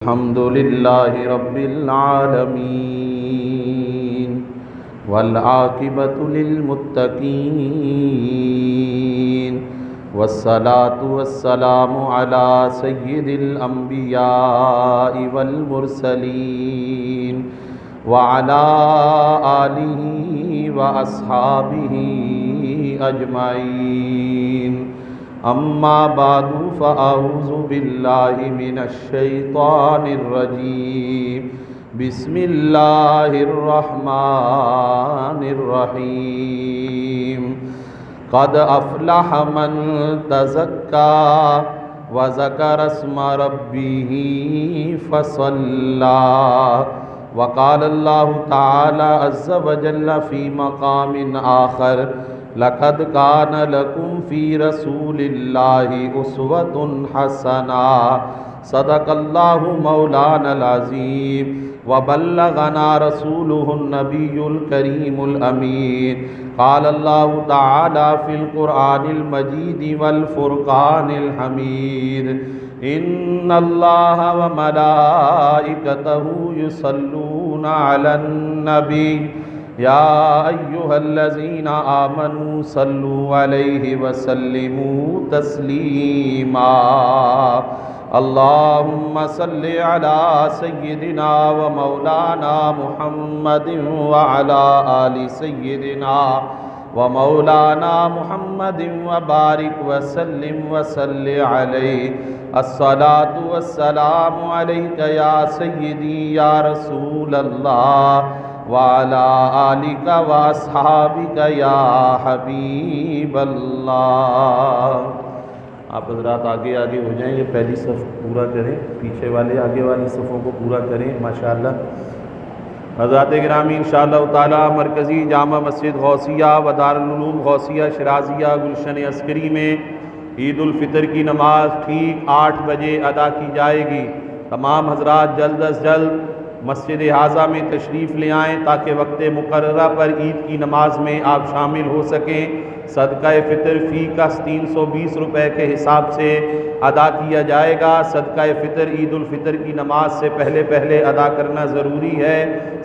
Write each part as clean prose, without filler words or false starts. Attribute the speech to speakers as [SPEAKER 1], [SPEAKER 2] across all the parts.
[SPEAKER 1] الحمد لله رب العالمين والعاقبة للمتقين والصلاة والسلام على سيد الأنبياء والمرسلين وعلى آله وأصحابه أجمعين اما بعد فاعوذ باللہ من الشیطان الرجیم بسم اللہ الرحمن الرحیم قد افلح من تزکا وذکر اسم ربہ فصلی وقال اللہ تعالی عز وجل فی مقام آخر لقد كان لكم في رسول الله أسوة حسنة صدق الله مولانا العظيم وبلغنا رسوله النبي الكريم الأمين قال الله تعالى في القرآن المجيد والفرقان الحميد إن الله وملائكته يصلون على النبي یا ایہا الذین آمنوا صلوا علیہ وسلموا تسلیما اللہم صل علی سیدنا و مولانا محمد وعلی آل سیدنا و مولانا محمد وبارک وسلم وصل علیہ الصلاة والسلام علیک یا سیدی یا رسول اللہ وعلى آلك وأصحابك يا حبيب اللہ۔ آپ حضرات آگے آگے ہو جائیں، یہ پہلی صف پورا کریں، پیچھے والے آگے والی صفوں کو پورا کریں ماشاءاللہ۔ حضرات گرامی انشاءاللہ تعالی مرکزی جامع مسجد غوثیہ و دارالعلوم غوثیہ شرازیہ گلشن عسکری میں عید الفطر کی نماز ٹھیک 8 بجے ادا کی جائے گی۔ تمام حضرات جلد از جلد مسجد اعظم میں تشریف لے آئیں تاکہ وقت مقررہ پر عید کی نماز میں آپ شامل ہو سکیں۔ صدقہ فطر فی کس 320 روپے کے حساب سے ادا کیا جائے گا۔ صدقہ فطر عید الفطر کی نماز سے پہلے ادا کرنا ضروری ہے۔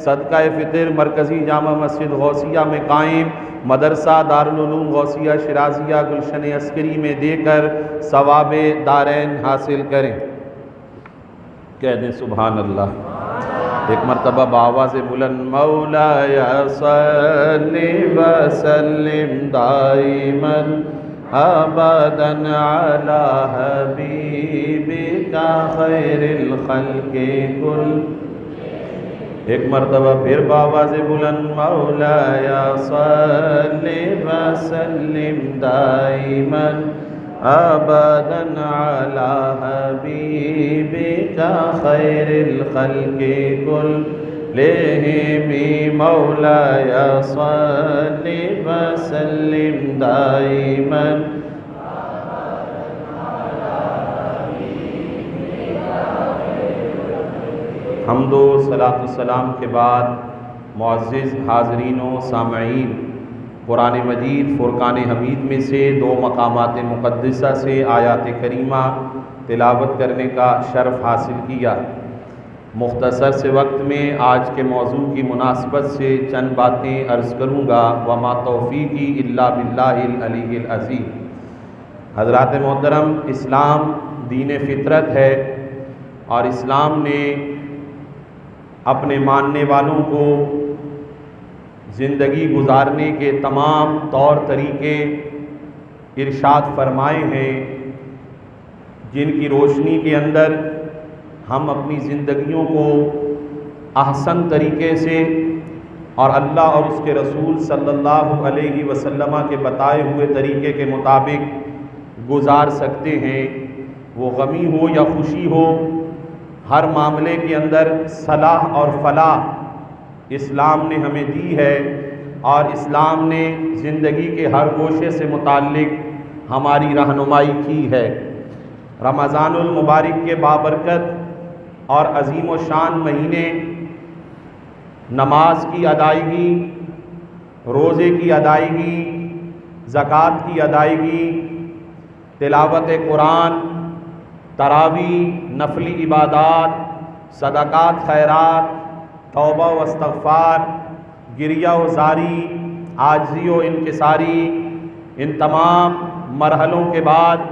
[SPEAKER 1] صدقہ فطر مرکزی جامع مسجد غوثیہ میں قائم مدرسہ دارالعلوم غوثیہ شرازیہ گلشن عسکری میں دے کر ثواب دارین حاصل کریں۔ کہہ دیں سبحان اللہ۔ ایک مرتبہ بآواز بلند مولاي صل وسلم دائما ابدا على حبيبك خير الخلق كل۔ ایک مرتبہ پھر بآواز بلند مولاي صل وسلم دائما ابدا على حبيبك خير الخلق كلهم مولاي صل وسلم دائما حمد و صلاۃ السلام کے بعد معزز حاضرین و سامعین، قرآن مجید فرقان حمید میں سے 2 مقامات مقدسہ سے آیات کریمہ تلاوت کرنے کا شرف حاصل کیا۔ مختصر سے وقت میں آج کے موضوع کی مناسبت سے چند باتیں عرض کروں گا۔ وما توفیقی الا باللہ العلی العظیم۔ حضرات محترم، اسلام دین فطرت ہے اور اسلام نے اپنے ماننے والوں کو زندگی گزارنے کے تمام طور طریقے ارشاد فرمائے ہیں، جن کی روشنی کے اندر ہم اپنی زندگیوں کو احسن طریقے سے اور اللہ اور اس کے رسول صلی اللہ علیہ وسلم کے بتائے ہوئے طریقے کے مطابق گزار سکتے ہیں۔ وہ غمی ہو یا خوشی ہو، ہر معاملے کے اندر صلاح اور فلاح اسلام نے ہمیں دی ہے، اور اسلام نے زندگی کے ہر گوشے سے متعلق ہماری رہنمائی کی ہے۔ رمضان المبارک کے بابرکت اور عظیم و شان مہینے نماز کی ادائیگی، روزے کی ادائیگی، زکوٰۃ کی ادائیگی، تلاوت قرآن، تراویح، نفلی عبادات، صدقات خیرات، توبہ و استغفار، گریہ و زاری، عاجزی و انکساری، ان تمام مرحلوں کے بعد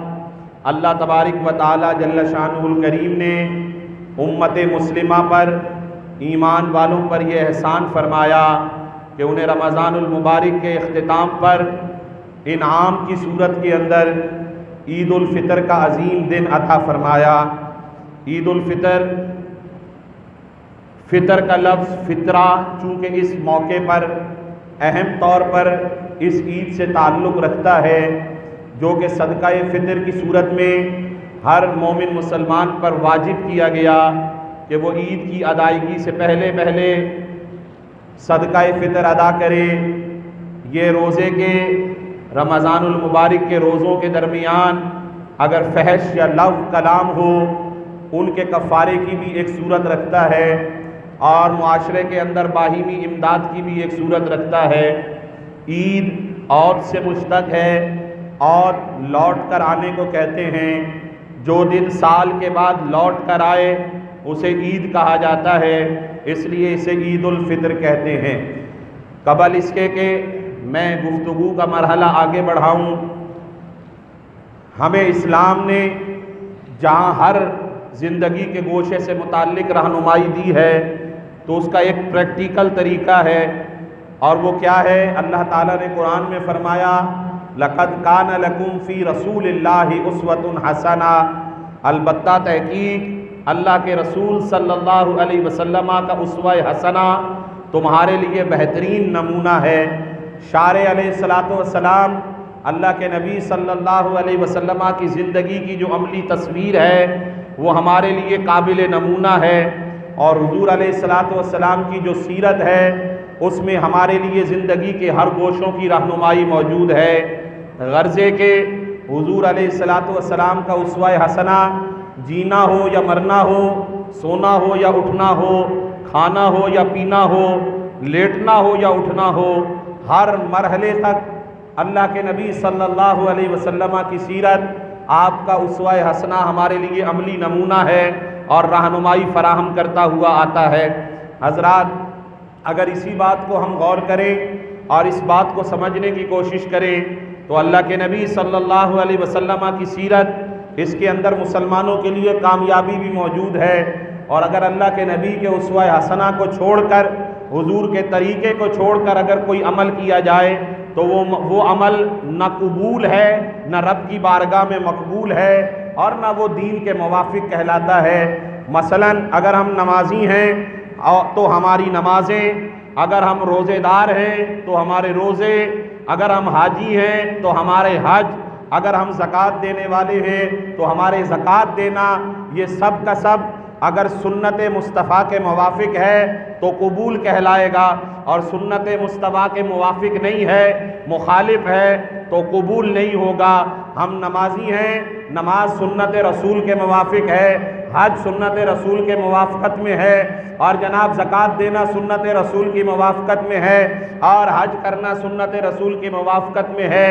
[SPEAKER 1] اللہ تبارک و تعالی جل شانہ الکریم نے امت مسلمہ پر، ایمان والوں پر یہ احسان فرمایا کہ انہیں رمضان المبارک کے اختتام پر انعام کی صورت کے اندر عید الفطر کا عظیم دن عطا فرمایا۔ عید الفطر، فطر کا لفظ فطرہ چونکہ اس موقع پر اہم طور پر اس عید سے تعلق رکھتا ہے، جو کہ صدقہ فطر کی صورت میں ہر مومن مسلمان پر واجب کیا گیا کہ وہ عید کی ادائیگی سے پہلے صدقہ فطر ادا کرے۔ یہ روزے کے، رمضان المبارک کے روزوں کے درمیان اگر فحش یا لغو کلام ہو، ان کے کفارے کی بھی ایک صورت رکھتا ہے، اور معاشرے کے اندر باہمی امداد کی بھی ایک صورت رکھتا ہے۔ عید عود سے مشتق ہے، عود لوٹ کر آنے کو کہتے ہیں۔ جو دن سال کے بعد لوٹ کر آئے اسے عید کہا جاتا ہے، اس لیے اسے عید الفطر کہتے ہیں۔ قبل اس کے کہ میں گفتگو کا مرحلہ آگے بڑھاؤں، ہمیں اسلام نے جہاں ہر زندگی کے گوشے سے متعلق رہنمائی دی ہے تو اس کا ایک پریکٹیکل طریقہ ہے، اور وہ کیا ہے؟ اللہ تعالیٰ نے قرآن میں فرمایا لَقَدْ كَانَ لَكُمْ فِي رَسُولِ اللَّهِ أُسْوَةٌ حَسَنَةٌ، البتہ تحقیق اللہ کے رسول صلی اللہ علیہ وسلم کا اسوہ حسنہ تمہارے لیے بہترین نمونہ ہے۔ شارع علیہ السلام، اللہ کے نبی صلی اللہ علیہ وسلم کی زندگی کی جو عملی تصویر ہے وہ ہمارے لیے قابل نمونہ ہے، اور حضور علیہ السلام کی جو سیرت ہے اس میں ہمارے لیے زندگی کے ہر گوشوں کی رہنمائی موجود ہے۔ غرضے کہ حضور علیہ السلام کا اسوہ حسنہ جینا ہو یا مرنا ہو، سونا ہو یا اٹھنا ہو، کھانا ہو یا پینا ہو، لیٹنا ہو یا اٹھنا ہو، ہر مرحلے تک اللہ کے نبی صلی اللہ علیہ وسلم کی سیرت، آپ کا اسوہ حسنہ ہمارے لیے عملی نمونہ ہے اور رہنمائی فراہم کرتا ہوا آتا ہے۔ حضرات، اگر اسی بات کو ہم غور کریں اور اس بات کو سمجھنے کی کوشش کریں تو اللہ کے نبی صلی اللہ علیہ وسلم کی سیرت، اس کے اندر مسلمانوں کے لیے کامیابی بھی موجود ہے، اور اگر اللہ کے نبی کے اسوہ حسنہ کو چھوڑ کر، حضور کے طریقے کو چھوڑ کر اگر کوئی عمل کیا جائے تو وہ عمل نہ قبول ہے، نہ رب کی بارگاہ میں مقبول ہے، اور نہ وہ دین کے موافق کہلاتا ہے۔ مثلا اگر ہم نمازی ہیں تو ہماری نمازیں، اگر ہم روزے دار ہیں تو ہمارے روزے، اگر ہم حاجی ہیں تو ہمارے حج، اگر ہم زکوٰۃ دینے والے ہیں تو ہمارے زکوٰۃ دینا، یہ سب کا سب اگر سنت مصطفیٰ کے موافق ہے تو قبول کہلائے گا، اور سنت مصطفیٰ کے موافق نہیں ہے، مخالف ہے، تو قبول نہیں ہوگا۔ ہم نمازی ہیں، نماز سنت رسول کے موافق ہے، حج سنت رسول کے موافقت میں ہے، اور جناب زکوٰۃ دینا سنت رسول کی موافقت میں ہے، اور حج کرنا سنت رسول کی موافقت میں ہے۔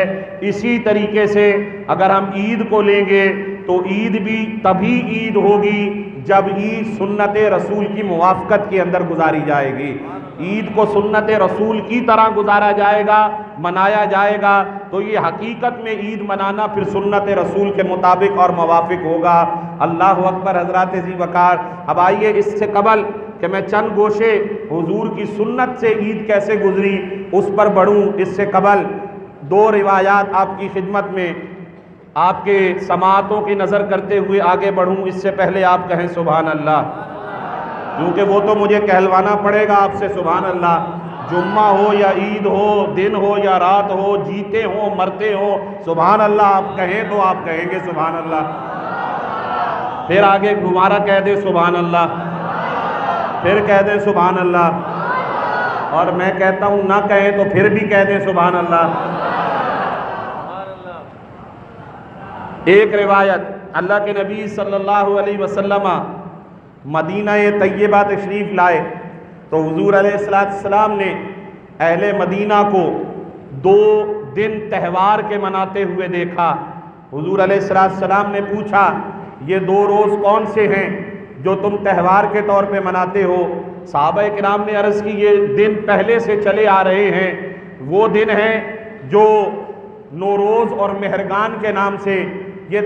[SPEAKER 1] اسی طریقے سے اگر ہم عید کو لیں گے تو عید بھی تبھی عید ہوگی جب عید سنت رسول کی موافقت کے اندر گزاری جائے گی۔ عید کو سنت رسول کی طرح گزارا جائے گا، منایا جائے گا، تو یہ حقیقت میں عید منانا پھر سنت رسول کے مطابق اور موافق ہوگا۔ اللہ اکبر حضرات ذی وقار۔ اب آئیے اس سے قبل کہ میں چند گوشے حضور کی سنت سے عید کیسے گزری اس پر بڑھوں، اس سے قبل دو روایات آپ کی خدمت میں، آپ کے سماعتوں کی نظر کرتے ہوئے آگے بڑھوں۔ اس سے پہلے آپ کہیں سبحان اللہ، کیونکہ وہ تو مجھے کہلوانا پڑے گا آپ سے سبحان اللہ۔ جمعہ ہو یا عید ہو، دن ہو یا رات ہو، جیتے ہوں مرتے ہوں، سبحان اللہ آپ کہیں تو آپ کہیں گے سبحان اللہ۔ پھر آگے دوبارہ کہہ دیں سبحان اللہ، پھر کہہ دیں سبحان اللہ، اور میں کہتا ہوں نہ کہیں تو پھر بھی کہہ دیں سبحان اللہ۔ ایک روایت، اللہ کے نبی صلی اللہ علیہ وسلم مدینہ طیبہ تشریف لائے تو حضور علیہ السلام نے اہل مدینہ کو 2 دن تہوار کے مناتے ہوئے دیکھا۔ حضور علیہ السلام نے پوچھا یہ 2 روز کون سے ہیں جو تم تہوار کے طور پہ مناتے ہو۔ صحابہ کرام نے عرض کی یہ دن پہلے سے چلے آ رہے ہیں، وہ دن ہیں جو نوروز اور مہرگان کے نام سے یہ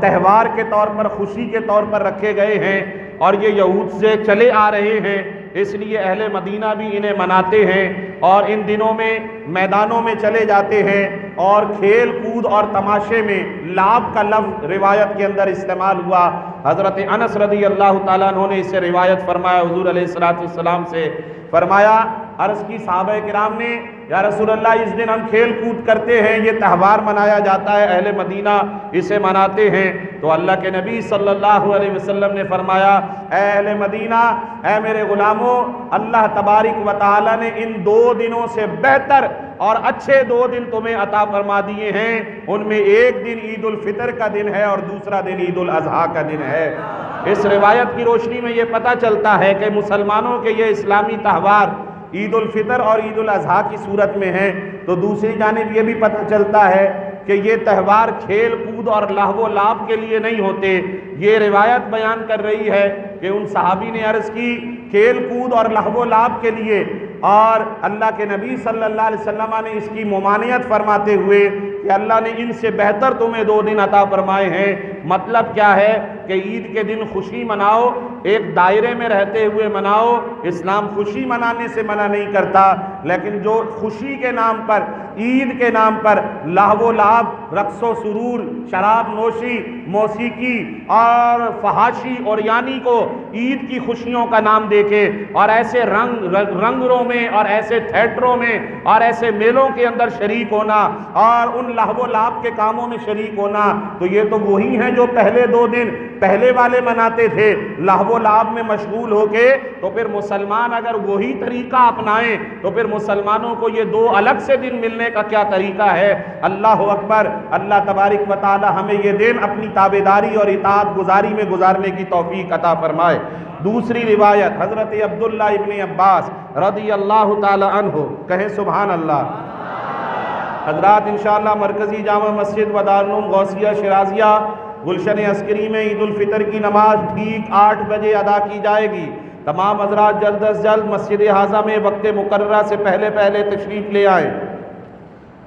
[SPEAKER 1] تہوار کے طور پر، خوشی کے طور پر رکھے گئے ہیں، اور یہ یہود سے چلے آ رہے ہیں، اس لیے اہل مدینہ بھی انہیں مناتے ہیں اور ان دنوں میں میدانوں میں چلے جاتے ہیں، اور کھیل کود اور تماشے میں لعب کا لفظ روایت کے اندر استعمال ہوا۔ حضرت انس رضی اللہ تعالیٰ عنہ نے اس سے روایت فرمایا، حضور علیہ السلام سے فرمایا، عرض کی صحابہ کرام نے، یا رسول اللہ اس دن ہم کھیل کود کرتے ہیں، یہ تہوار منایا جاتا ہے، اہل مدینہ اسے مناتے ہیں۔ تو اللہ کے نبی صلی اللہ علیہ وسلم نے فرمایا، اے اہل مدینہ، اے میرے غلاموں، اللہ تبارک و تعالیٰ نے ان 2 دنوں سے بہتر اور اچھے 2 دن تمہیں عطا فرما دیے ہیں، ان میں ایک دن عید الفطر کا دن ہے اور دوسرا دن عید الاضحیٰ کا دن ہے۔ اس روایت کی روشنی میں یہ پتہ چلتا ہے کہ مسلمانوں کے یہ اسلامی تہوار عید الفطر اور عید الاضحیٰ کی صورت میں ہیں، تو دوسری جانب یہ بھی پتہ چلتا ہے کہ یہ تہوار کھیل کود اور لہو و لعب کے لیے نہیں ہوتے۔ یہ روایت بیان کر رہی ہے کہ ان صحابی نے عرض کی کھیل کود اور لہو و لعب کے لیے، اور اللہ کے نبی صلی اللہ علیہ وسلم نے اس کی ممانعت فرماتے ہوئے کہ اللہ نے ان سے بہتر تمہیں 2 دن عطا فرمائے ہیں۔ مطلب کیا ہے کہ عید کے دن خوشی مناؤ، ایک دائرے میں رہتے ہوئے مناؤ، اسلام خوشی منانے سے منع نہیں کرتا، لیکن جو خوشی کے نام پر، عید کے نام پر لہو و لعب، رقص و سرور، شراب نوشی، موسیقی اور فحاشی اور یعنی کو عید کی خوشیوں کا نام دے کے اور ایسے رنگروں میں اور ایسے تھیٹروں میں اور ایسے میلوں کے اندر شریک ہونا اور ان لہو و لعب کے کاموں میں شریک ہونا، تو یہ تو وہی ہیں جو پہلے 2 دن پہلے والے مناتے تھے لہو و لعب میں مشغول ہو کے۔ تو پھر مسلمان اگر وہی طریقہ اپنائیں تو پھر مسلمانوں کو یہ 2 الگ سے دن ملنے کا کیا طریقہ ہے؟ اللہ اکبر۔ اللہ تبارک و تعالی ہمیں یہ دن اپنی تابعداری اور اطاعت گزاری میں گزارنے کی توفیق عطا فرمائے۔ دوسری روایت حضرت عبداللہ ابن عباس رضی اللہ تعالی عنہ، کہیں سبحان اللہ۔ حضرات انشاءاللہ مرکزی جامع مسجد و دارالعلوم غوثیہ شیرازیہ گلشن عسکری میں عید الفطر کی نماز ٹھیک 8 بجے ادا کی جائے گی۔ تمام حضرات جلد از جلد مسجد حاضہ میں وقت مقررہ سے پہلے تشریف لے آئیں۔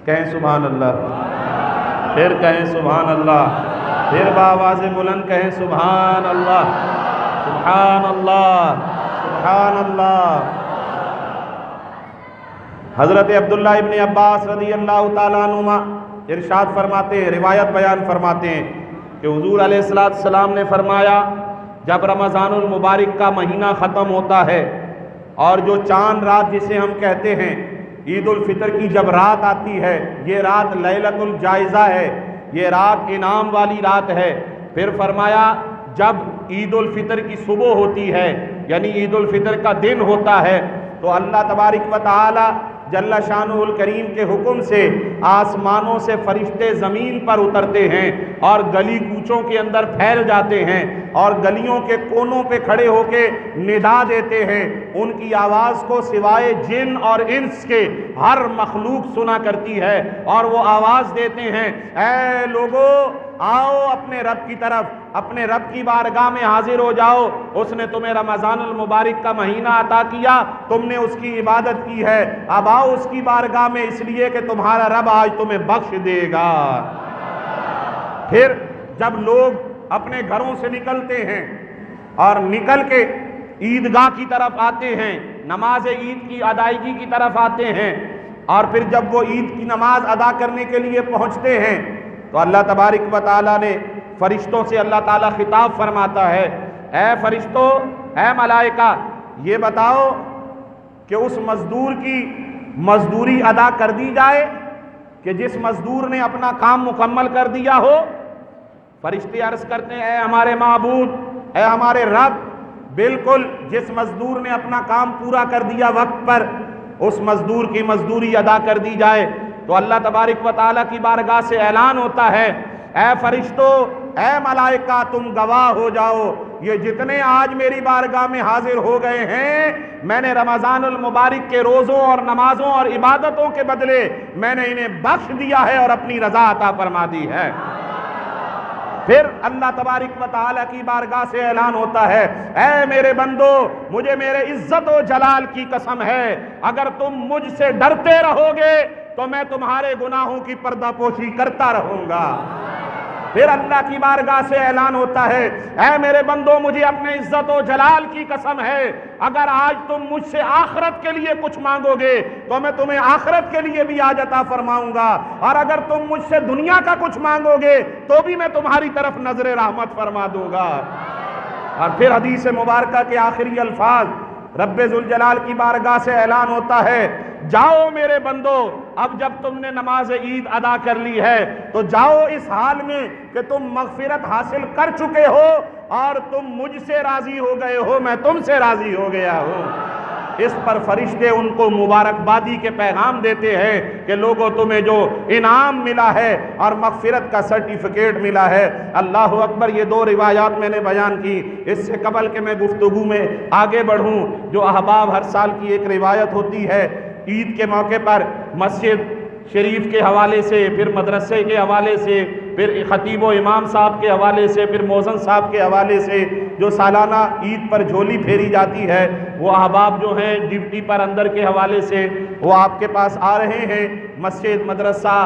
[SPEAKER 1] کہیں سبحان اللہ، پھر کہیں سبحان اللہ، پھر بآواز بلند کہیں سبحان اللہ، سبحان اللہ، سبحان اللہ۔ حضرت عبداللہ ابن عباس رضی اللہ تعالیٰ عنہما ارشاد فرماتے ہیں، روایت بیان فرماتے ہیں کہ حضور علیہ السلام نے فرمایا، جب رمضان المبارک کا مہینہ ختم ہوتا ہے اور جو چاند رات جسے ہم کہتے ہیں عید الفطر کی جب رات آتی ہے، یہ رات لیلۃ الجائزہ ہے، یہ رات انعام والی رات ہے۔ پھر فرمایا جب عید الفطر کی صبح ہوتی ہے، یعنی عید الفطر کا دن ہوتا ہے، تو اللہ تبارک و تعالی جل شانہ الکریم کے حکم سے آسمانوں سے فرشتے زمین پر اترتے ہیں اور گلی کوچوں کے اندر پھیل جاتے ہیں اور گلیوں کے کونوں پہ کھڑے ہو کے ندا دیتے ہیں۔ ان کی آواز کو سوائے جن اور انس کے ہر مخلوق سنا کرتی ہے، اور وہ آواز دیتے ہیں، اے لوگو آؤ اپنے رب کی طرف، اپنے رب کی بارگاہ میں حاضر ہو جاؤ، اس نے تمہیں رمضان المبارک کا مہینہ عطا کیا، تم نے اس کی عبادت کی ہے، اب آؤ اس کی بارگاہ میں، اس لیے کہ تمہارا رب آج تمہیں بخش دے گا۔ پھر جب لوگ اپنے گھروں سے نکلتے ہیں اور نکل کے عیدگاہ کی طرف آتے ہیں، نماز عید کی ادائیگی کی طرف آتے ہیں، اور پھر جب وہ عید کی نماز ادا کرنے کے لیے پہنچتے ہیں تو اللہ تبارک و تعالیٰ نے فرشتوں سے اللہ تعالیٰ خطاب فرماتا ہے، اے فرشتوں، اے ملائکہ، یہ بتاؤ کہ اس مزدور کی مزدوری ادا کر دی جائے کہ جس مزدور نے اپنا کام مکمل کر دیا ہو؟ فرشتے عرض کرتے ہیں، اے ہمارے معبود، اے ہمارے رب، بالکل جس مزدور نے اپنا کام پورا کر دیا وقت پر، اس مزدور کی مزدوری ادا کر دی جائے۔ تو اللہ تبارک و تعالیٰ کی بارگاہ سے اعلان ہوتا ہے، اے فرشتوں، اے ملائکہ، تم گواہ ہو جاؤ، یہ جتنے آج میری بارگاہ میں حاضر ہو گئے ہیں، میں نے رمضان المبارک کے روزوں اور نمازوں اور عبادتوں کے بدلے میں نے انہیں بخش دیا ہے اور اپنی رضا عطا فرما دی ہے۔ پھر اللہ تبارک و تعالیٰ کی بارگاہ سے اعلان ہوتا ہے، اے میرے بندو، مجھے میرے عزت و جلال کی قسم ہے، اگر تم مجھ سے ڈرتے رہو گے تو میں تمہارے گناہوں کی پردہ پوشی کرتا رہوں گا۔ پھر اللہ کی بارگاہ سے اعلان ہوتا ہے، اے میرے بندو، مجھے اپنے عزت و جلال کی قسم ہے، اگر آج تم مجھ سے آخرت کے لیے کچھ مانگو گے تو میں تمہیں آخرت کے لیے بھی آج عطا فرماؤں گا، اور اگر تم مجھ سے دنیا کا کچھ مانگو گے تو بھی میں تمہاری طرف نظر رحمت فرما دوں گا۔ اور پھر حدیث مبارکہ کے آخری الفاظ، رب ذوالجلال کی بارگاہ سے اعلان ہوتا ہے، جاؤ میرے بندو، اب جب تم نے نماز عید ادا کر لی ہے تو جاؤ اس حال میں کہ تم مغفرت حاصل کر چکے ہو اور تم مجھ سے راضی ہو گئے ہو، میں تم سے راضی ہو گیا ہوں۔ اس پر فرشتے ان کو مبارکبادی کے پیغام دیتے ہیں کہ لوگوں تمہیں جو انعام ملا ہے اور مغفرت کا سرٹیفکیٹ ملا ہے۔ اللہ اکبر۔ یہ دو روایات میں نے بیان کی، اس سے قبل کہ میں گفتگو میں آگے بڑھوں، جو احباب ہر سال کی ایک روایت ہوتی ہے، عید کے موقع پر مسجد شریف کے حوالے سے، پھر مدرسے کے حوالے سے، پھر خطیب و امام صاحب کے حوالے سے، پھر مؤذن صاحب کے حوالے سے جو سالانہ عید پر جھولی پھیری جاتی ہے، وہ احباب جو ہیں ڈیوٹی پر اندر کے حوالے سے وہ آپ کے پاس آ رہے ہیں، مسجد، مدرسہ،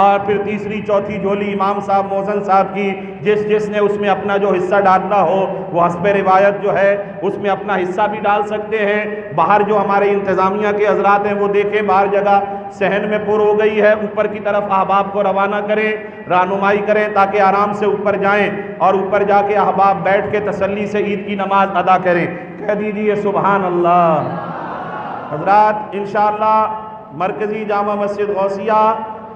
[SPEAKER 1] اور پھر تیسری چوتھی جھولی امام صاحب، مؤذن صاحب کی، جس نے اس میں اپنا جو حصہ ڈالنا ہو وہ حسب روایت جو ہے اس میں اپنا حصہ بھی ڈال سکتے ہیں۔ باہر جو ہمارے انتظامیہ کے حضرات ہیں وہ دیکھیں باہر جگہ صحن میں پر ہو گئی ہے، اوپر کی طرف احباب کو روانہ کریں، رہنمائی کریں تاکہ آرام سے اوپر جائیں اور اوپر جا کے احباب بیٹھ کے تسلی سے عید کی نماز ادا کریں۔ کہہ دیجئے سبحان اللہ۔ حضرات انشاءاللہ مرکزی جامع مسجد غوثیہ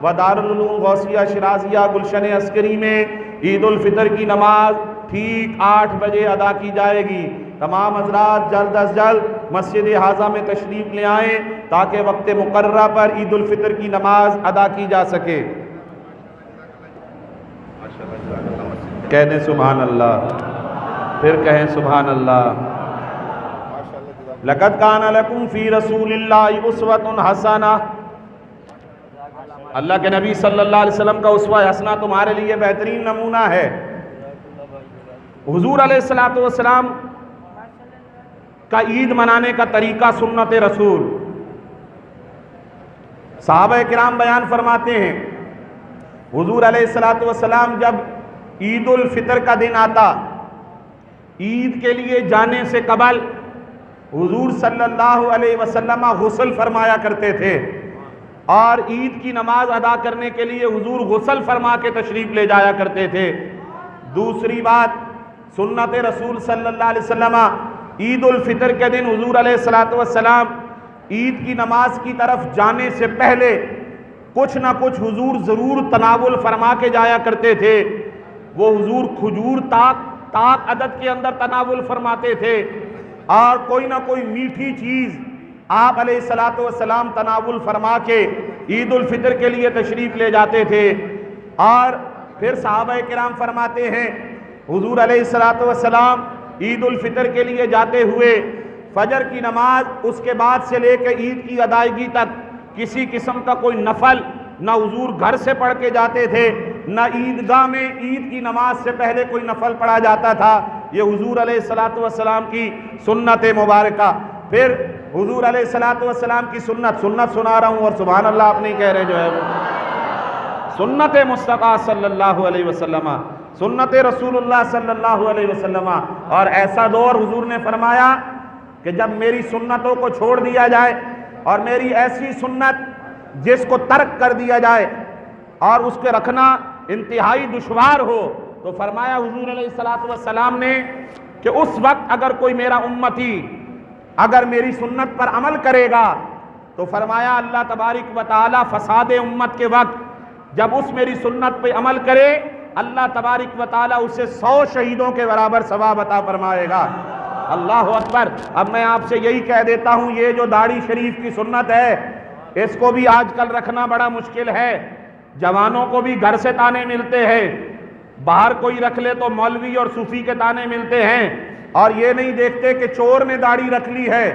[SPEAKER 1] و دارالعلوم غوثیہ شیرازیہ گلشن عسکری میں عید الفطر کی نماز ٹھیک 8 بجے ادا کی جائے گی۔ تمام حضرات جلد از جلد مسجد حاضہ میں تشریف لے آئیں تاکہ وقت مقررہ پر عید الفطر کی نماز ادا کی جا سکے۔ کہہ دیں سبحان اللہ، پھر کہیں سبحان اللہ۔ لَقَدْ كَانَ لَكُمْ فِي رَسُولِ اللَّهِ أُسْوَةٌ حَسَنَةٌ، اللہ کے نبی صلی اللہ علیہ وسلم کا اسوہ حسنہ تمہارے لیے بہترین نمونہ ہے۔ حضور علیہ السلام کا عید منانے کا طریقہ سنت رسول، صحابہ کرام بیان فرماتے ہیں، حضور علیہ السلام جب عید الفطر کا دن آتا، عید کے لیے جانے سے قبل حضور صلی اللہ علیہ وسلم غسل فرمایا کرتے تھے، اور عید کی نماز ادا کرنے کے لیے حضور غسل فرما کے تشریف لے جایا کرتے تھے۔ دوسری بات، سنت رسول صلی اللہ علیہ وسلم عید الفطر کے دن حضور علیہ السلام عید کی نماز کی طرف جانے سے پہلے کچھ نہ کچھ حضور ضرور تناول فرما کے جایا کرتے تھے۔ وہ حضور کھجور تاک عدد کے اندر تناول فرماتے تھے، اور کوئی نہ کوئی میٹھی چیز آپ علیہ السلام تناول فرما کے عید الفطر کے لیے تشریف لے جاتے تھے۔ اور پھر صحابہ کرام فرماتے ہیں، حضور علیہ السلام عید الفطر کے لیے جاتے ہوئے فجر کی نماز اس کے بعد سے لے کے عید کی ادائیگی تک کسی قسم کا کوئی نفل نہ حضور گھر سے پڑھ کے جاتے تھے، نہ عیدگاہ میں عید کی نماز سے پہلے کوئی نفل پڑھا جاتا تھا۔ یہ حضور علیہ السلام کی سنت مبارکہ۔ پھر حضور علیہ السلام کی سنت سنا رہا ہوں اور سبحان اللہ آپ نہیں کہہ رہے، جو ہے وہ سنت مصطفیٰ صلی اللہ علیہ وسلم، سنت رسول اللہ صلی اللہ علیہ وسلم۔ اور ایسا دور حضور نے فرمایا کہ جب میری سنتوں کو چھوڑ دیا جائے اور میری ایسی سنت جس کو ترک کر دیا جائے اور اس کے رکھنا انتہائی دشوار ہو، تو فرمایا حضور علیہ السلام نے کہ اس وقت اگر کوئی میرا امتی اگر میری سنت پر عمل کرے گا تو فرمایا اللہ تبارک و تعالی فساد امت کے وقت جب اس میری سنت پہ عمل کرے، اللہ تبارک و تعالی اسے 100 شہیدوں کے برابر ثواب عطا فرمائے گا۔ اللہ اکبر۔ اب میں آپ سے یہی کہہ دیتا ہوں، یہ جو داڑھی شریف کی سنت ہے اس کو بھی آج کل رکھنا بڑا مشکل ہے۔ جوانوں کو بھی گھر سے تانے ملتے ہیں، باہر کوئی رکھ لے تو مولوی اور صوفی کے تانے ملتے ہیں، اور یہ نہیں دیکھتے کہ چور نے داڑھی رکھ لی ہے،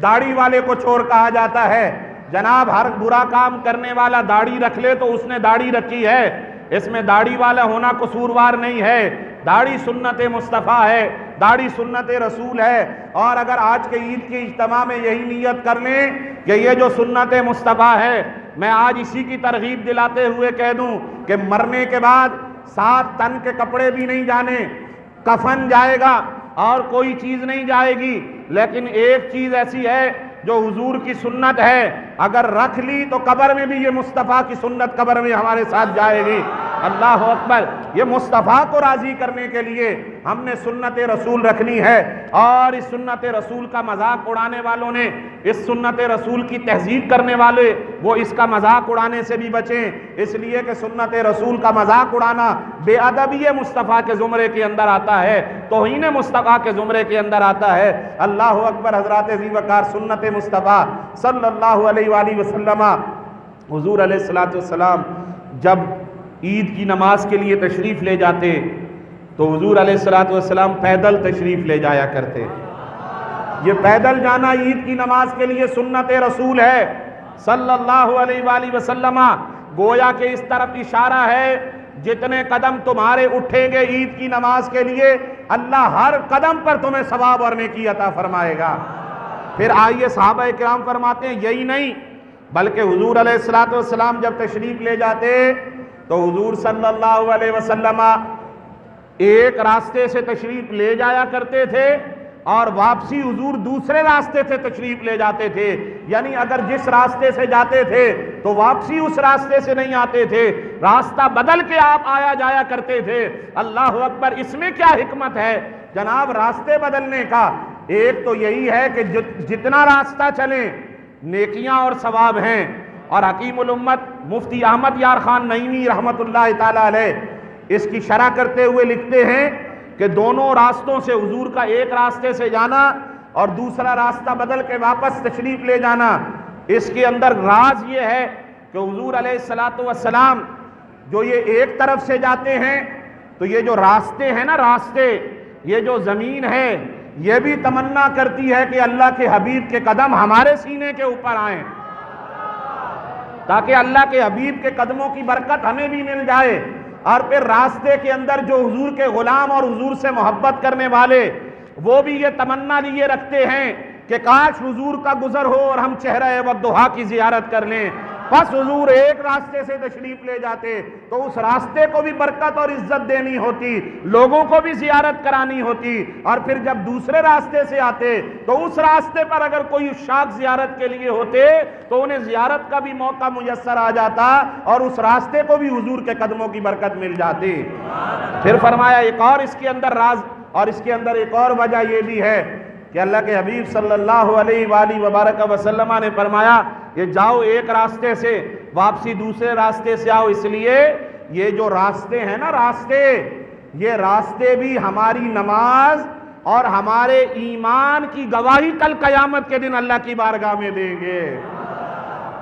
[SPEAKER 1] داڑھی والے کو چور کہا جاتا ہے۔ جناب ہر برا کام کرنے والا داڑھی رکھ لے تو اس نے داڑھی رکھی ہے، اس میں داڑھی والا ہونا قصوروار نہیں ہے، داڑھی سنت مصطفیٰ ہے، داڑھی سنت رسول ہے۔ اور اگر آج کے عید کے اجتماع میں یہی نیت کر لیں کہ یہ جو سنت مصطفیٰ ہے، میں آج اسی کی ترغیب دلاتے ہوئے کہہ دوں کہ مرنے کے بعد 7 تن کے کپڑے بھی نہیں جانے، کفن جائے گا اور کوئی چیز نہیں جائے گی، لیکن ایک چیز ایسی ہے جو حضور کی سنت ہے، اگر رکھ لی تو قبر میں بھی یہ مصطفیٰ کی سنت قبر میں ہمارے ساتھ جائے گی۔ اللہ اکبر۔ یہ مصطفیٰ کو راضی کرنے کے لیے ہم نے سنت رسول رکھنی ہے، اور اس سنت رسول کا مذاق اڑانے والوں نے، اس سنت رسول کی تہذیب کرنے والے، وہ اس کا مذاق اڑانے سے بھی بچیں، اس لیے کہ سنت رسول کا مذاق اڑانا بے ادبی مصطفیٰ کے زمرے کے اندر آتا ہے، توہین مصطفیٰ کے زمرے کے اندر آتا ہے۔ اللہ اکبر۔ حضرات ذی وقار سنت مصطفیٰ صلی اللہ علیہ وآلہ وسلم، حضور علیہ السلام جب عید کی نماز کے لیے تشریف لے جاتے تو حضور علیہ السلام پیدل تشریف لے جایا کرتے۔ یہ پیدل جانا عید کی نماز کے لیے سنت رسول ہے صلی اللہ علیہ وآلہ وسلم۔ گویا کہ اس طرف اشارہ ہے جتنے قدم تمہارے اٹھیں گے عید کی نماز کے لیے، اللہ ہر قدم پر تمہیں ثواب اور نیکی عطا فرمائے گا۔ پھر آئیے صحابہ کرام فرماتے ہیں یہی نہیں بلکہ حضور علیہ السلام جب تشریف لے جاتے تو حضور صلی اللہ علیہ وسلم ایک راستے سے تشریف لے جایا کرتے تھے اور واپسی حضور دوسرے راستے سے تشریف لے جاتے تھے، یعنی اگر جس راستے سے جاتے تھے تو واپسی اس راستے سے نہیں آتے تھے، راستہ بدل کے آپ آیا جایا کرتے تھے۔ اللہ اکبر۔ اس میں کیا حکمت ہے جناب راستے بدلنے کا؟ ایک تو یہی ہے کہ جتنا راستہ چلیں نیکیاں اور ثواب ہیں، اور حکیم الامت مفتی احمد یار خان نعیمی رحمت اللہ تعالیٰ علیہ اس کی شرح کرتے ہوئے لکھتے ہیں کہ دونوں راستوں سے حضور کا ایک راستے سے جانا اور دوسرا راستہ بدل کے واپس تشریف لے جانا، اس کے اندر راز یہ ہے کہ حضور علیہ السلام جو یہ ایک طرف سے جاتے ہیں تو یہ جو راستے ہیں نا، راستے، یہ جو زمین ہے یہ بھی تمنا کرتی ہے کہ اللہ کے حبیب کے قدم ہمارے سینے کے اوپر آئیں، تاکہ اللہ کے حبیب کے قدموں کی برکت ہمیں بھی مل جائے۔ اور پھر راستے کے اندر جو حضور کے غلام اور حضور سے محبت کرنے والے، وہ بھی یہ تمنا لیے رکھتے ہیں کہ کاش حضور کا گزر ہو اور ہم چہرہ والضحیٰ کی زیارت کر لیں۔ بس حضور ایک راستے سے تشریف لے جاتے تو اس راستے کو بھی برکت اور عزت دینی ہوتی، لوگوں کو بھی زیارت کرانی ہوتی، اور پھر جب دوسرے راستے سے آتے تو اس راستے پر اگر کوئی عشاق زیارت کے لیے ہوتے تو انہیں زیارت کا بھی موقع میسر آ جاتا اور اس راستے کو بھی حضور کے قدموں کی برکت مل جاتی۔ پھر فرمایا ایک اور اس کے اندر راز، اور اس کے اندر ایک اور وجہ یہ بھی ہے کہ اللہ کے حبیب صلی اللہ علیہ وآلہ وبارک وسلم نے فرمایا یہ جاؤ ایک راستے سے، واپسی دوسرے راستے سے آؤ، اس لیے یہ جو راستے ہیں نا، راستے، یہ راستے بھی ہماری نماز اور ہمارے ایمان کی گواہی کل قیامت کے دن اللہ کی بارگاہ میں دیں گے۔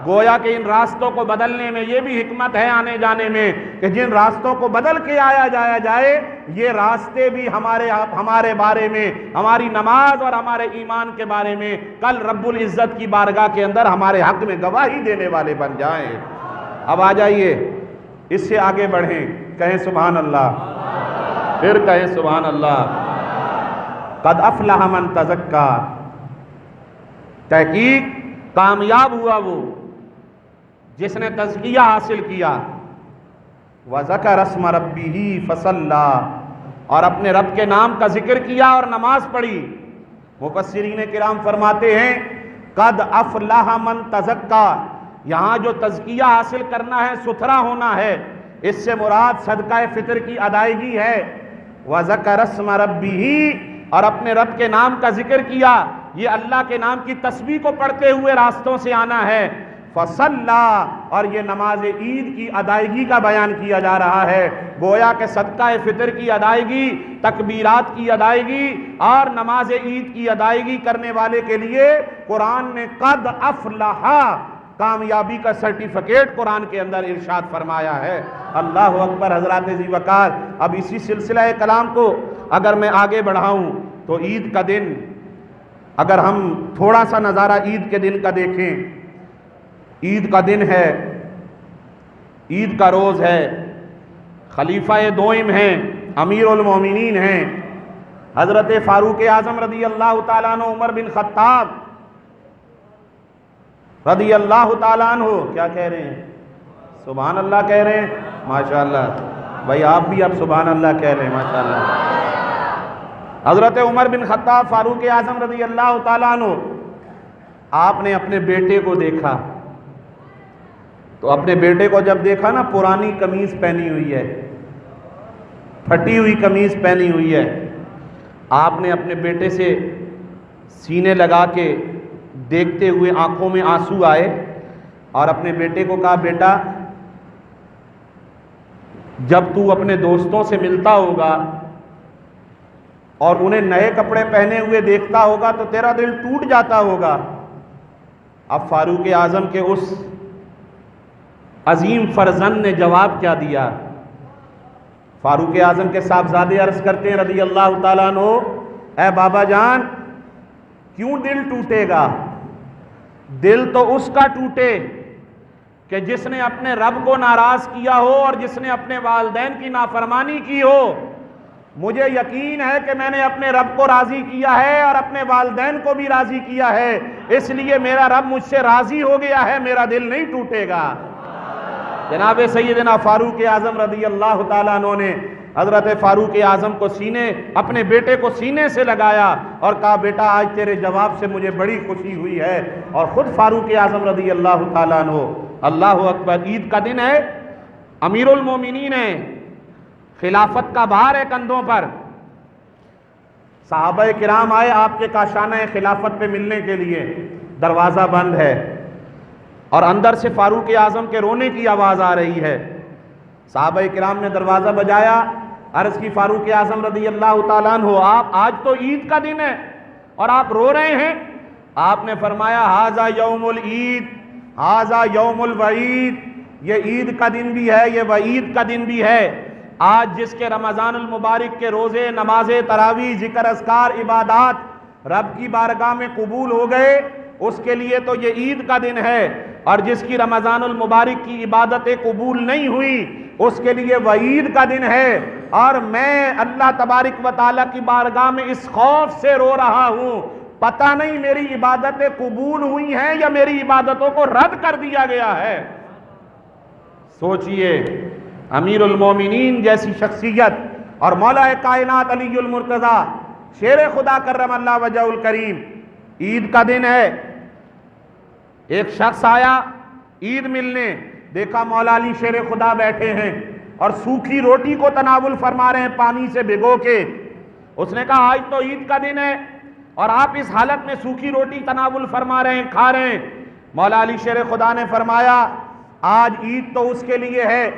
[SPEAKER 1] گویا کہ ان راستوں کو بدلنے میں یہ بھی حکمت ہے آنے جانے میں کہ جن راستوں کو بدل کے آیا جائے یہ راستے بھی ہمارے بارے میں، ہماری نماز اور ہمارے ایمان کے بارے میں کل رب العزت کی بارگاہ کے اندر ہمارے حق میں گواہی دینے والے بن جائیں۔ اب آ جائیے اس سے آگے بڑھیں، کہیں سبحان اللہ، پھر کہیں سبحان اللہ۔ قد افلح من تزکا، تحقیق کامیاب ہوا وہ جس نے تزکیہ حاصل کیا، وَذَكَرَ اسْمَ رَبِّهِ فَصَلَّى، اور اپنے رب کے نام کا ذکر کیا اور نماز پڑھی۔ مفسرین کرام فرماتے ہیں قد افلح من تزکا، یہاں جو تزکیہ حاصل کرنا ہے، ستھرا ہونا ہے، اس سے مراد صدقہ فطر کی ادائیگی ہے۔ وَذَكَرَ اسْمَ رَبِّهِ، اور اپنے رب کے نام کا ذکر کیا، یہ اللہ کے نام کی تسبیح کو پڑھتے ہوئے راستوں سے آنا ہے۔ فصلی، اور یہ نماز عید کی ادائیگی کا بیان کیا جا رہا ہے۔ گویا کہ صدقہ فطر کی ادائیگی، تکبیرات کی ادائیگی اور نماز عید کی ادائیگی کرنے والے کے لیے قرآن نے قد افلح، کامیابی کا سرٹیفکیٹ قرآن کے اندر ارشاد فرمایا ہے۔ اللہ اکبر۔ حضرات ذی وقار، اب اسی سلسلہ کلام کو اگر میں آگے بڑھاؤں تو عید کا دن، اگر ہم تھوڑا سا نظارہ عید کے دن کا دیکھیں، عید کا دن ہے، عید کا روز ہے، خلیفہ دوئم ہیں، امیر المومنین ہیں، حضرت فاروق اعظم رضی اللہ تعالیٰ عنہ، عمر بن خطاب رضی اللہ تعالیٰ عنہ، کیا کہہ رہے ہیں؟ سبحان اللہ کہہ رہے ہیں؟ ماشاءاللہ بھائی آپ بھی اب سبحان اللہ کہہ رہے ہیں، ماشاءاللہ۔ حضرت عمر بن خطاب فاروق اعظم رضی اللہ تعالیٰ عنہ، آپ نے اپنے بیٹے کو دیکھا تو اپنے بیٹے کو جب دیکھا نا، پرانی قمیض پہنی ہوئی ہے، پھٹی ہوئی قمیض پہنی ہوئی ہے، آپ نے اپنے بیٹے سے سینے لگا کے دیکھتے ہوئے آنکھوں میں آنسو آئے اور اپنے بیٹے کو کہا، بیٹا جب تو اپنے دوستوں سے ملتا ہوگا اور انہیں نئے کپڑے پہنے ہوئے دیکھتا ہوگا تو تیرا دل ٹوٹ جاتا ہوگا۔ اب فاروق اعظم کے اس عظیم فرزند نے جواب کیا دیا؟ فاروق اعظم کے صاحبزادے عرض کرتے ہیں رضی اللہ تعالیٰ عنہ، اے بابا جان کیوں دل ٹوٹے گا؟ دل تو اس کا ٹوٹے کہ جس نے اپنے رب کو ناراض کیا ہو اور جس نے اپنے والدین کی نافرمانی کی ہو۔ مجھے یقین ہے کہ میں نے اپنے رب کو راضی کیا ہے اور اپنے والدین کو بھی راضی کیا ہے، اس لیے میرا رب مجھ سے راضی ہو گیا ہے، میرا دل نہیں ٹوٹے گا۔ جناب سیدنا فاروق اعظم رضی اللہ تعالیٰ عنہ نے حضرت فاروق اعظم کو اپنے بیٹے کو سینے سے لگایا اور کہا، بیٹا آج تیرے جواب سے مجھے بڑی خوشی ہوئی ہے۔ اور خود فاروق اعظم رضی اللہ تعالیٰ عنہ، اللہ اکبر، عید کا دن ہے، امیر المومنین ہیں، خلافت کا بھار ہے کندھوں پر۔ صحابہ کرام آئے آپ کے کاشانہ خلافت پہ ملنے کے لیے، دروازہ بند ہے اور اندر سے فاروق اعظم کے رونے کی آواز آ رہی ہے۔ صحابہ کرام نے دروازہ بجایا، عرض کی، فاروق اعظم رضی اللہ تعالیٰ عنہ، آپ آج تو عید کا دن ہے اور آپ رو رہے ہیں؟ آپ نے فرمایا، ھذا یوم العید، ھذا یوم الوعید، یہ عید کا دن بھی ہے، یہ وعید کا دن بھی ہے۔ آج جس کے رمضان المبارک کے روزے، نماز تراویح، ذکر اذکار، عبادات رب کی بارگاہ میں قبول ہو گئے، اس کے لیے تو یہ عید کا دن ہے، اور جس کی رمضان المبارک کی عبادتیں قبول نہیں ہوئی اس کے لیے وعید کا دن ہے۔ اور میں اللہ تبارک و تعالیٰ کی بارگاہ میں اس خوف سے رو رہا ہوں، پتہ نہیں میری عبادتیں قبول ہوئی ہیں یا میری عبادتوں کو رد کر دیا گیا ہے۔ سوچئے، امیر المومنین جیسی شخصیت اور مولا کائنات علی المرتضیٰ شیر خدا کرم اللہ وجہ الکریم، عید کا دن ہے، ایک شخص آیا عید ملنے، دیکھا مولا علی شیر خدا بیٹھے ہیں اور سوکھی روٹی کو تناول فرما رہے ہیں پانی سے بھگو کے۔ اس نے کہا، آج تو عید کا دن ہے اور آپ اس حالت میں سوکھی روٹی تناول فرما رہے ہیں، کھا رہے ہیں۔ مولا علی شیر خدا نے فرمایا، آج عید تو اس کے لیے ہے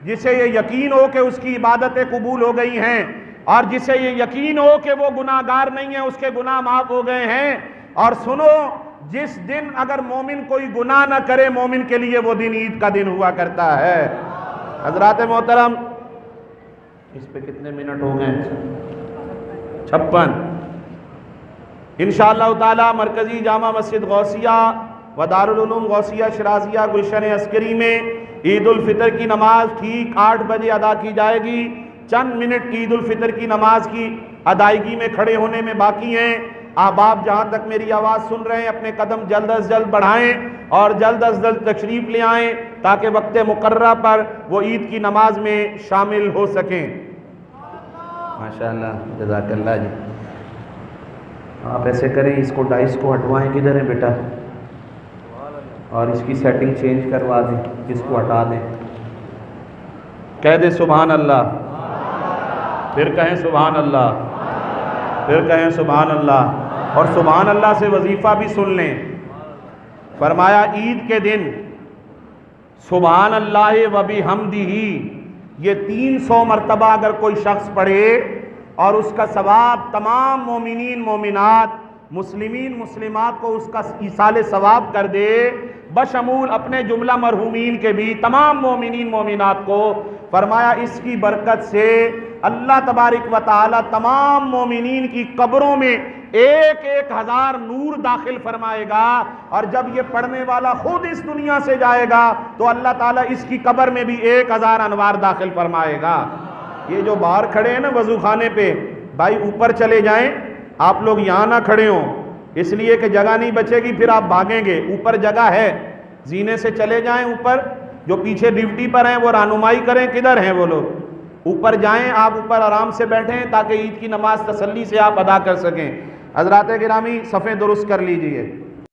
[SPEAKER 1] جسے یہ یقین ہو کہ اس کی عبادتیں قبول ہو گئی ہیں، اور جسے یہ یقین ہو کہ وہ گناہ گار نہیں ہے، اس کے گناہ معاف ہو گئے ہیں۔ اور سنو، جس دن اگر مومن کوئی گناہ نہ کرے، مومن کے لیے وہ دن عید کا دن ہوا کرتا ہے۔ حضرات محترم، اس پہ کتنے منٹ ہو گئے؟ 56۔ انشاءاللہ تعالی مرکزی جامع مسجد غوثیہ و دارالعلوم غوثیہ شرازیہ گلشن عسکری میں عید الفطر کی نماز ٹھیک 8 بجے ادا کی جائے گی۔ چند منٹ عید الفطر کی نماز کی ادائیگی میں کھڑے ہونے میں باقی ہیں۔ آپ جہاں تک میری آواز سن رہے ہیں، اپنے قدم جلد از جلد بڑھائیں اور جلد از جلد تشریف لے آئیں تاکہ وقت مقررہ پر وہ عید کی نماز میں شامل ہو سکیں۔ ماشاءاللہ، جزاک اللہ جی۔ آپ ایسے کریں، اس کو ڈائس کو ہٹوائیں، کدھر ہے بیٹا، اور اس کی سیٹنگ چینج کروا دیں، اس کو ہٹا دیں، کہہ دیں سبحان اللہ، پھر کہیں سبحان اللہ، پھر کہیں سبحان اللہ، اور سبحان اللہ سے وظیفہ بھی سن لیں۔ فرمایا عید کے دن سبحان اللہ و بحمدہ، یہ 300 مرتبہ اگر کوئی شخص پڑھے اور اس کا ثواب تمام مومنین مومنات، مسلمین مسلمات کو اس کا ایصال ثواب کر دے، بشمول اپنے جملہ مرحومین کے بھی، تمام مومنین مومنات کو، فرمایا اس کی برکت سے اللہ تبارک و تعالی تمام مومنین کی قبروں میں ایک ایک ہزار نور داخل فرمائے گا، اور جب یہ پڑھنے والا خود اس دنیا سے جائے گا تو اللہ تعالیٰ اس کی قبر میں بھی 1000 انوار داخل فرمائے گا۔ یہ جو باہر کھڑے ہیں نا وضو خانے پہ، بھائی اوپر چلے جائیں، آپ لوگ یہاں نہ کھڑے ہوں اس لیے کہ جگہ نہیں بچے گی، پھر آپ بھاگیں گے، اوپر جگہ ہے، زینے سے چلے جائیں اوپر، جو پیچھے ڈیوٹی پر ہیں وہ رہنمائی کریں کدھر ہیں وہ لوگ، اوپر جائیں، آپ اوپر آرام سے بیٹھیں تاکہ عید کی نماز تسلی سے آپ ادا کر سکیں۔ حضرات گرامی صفیں درست کر لیجئے۔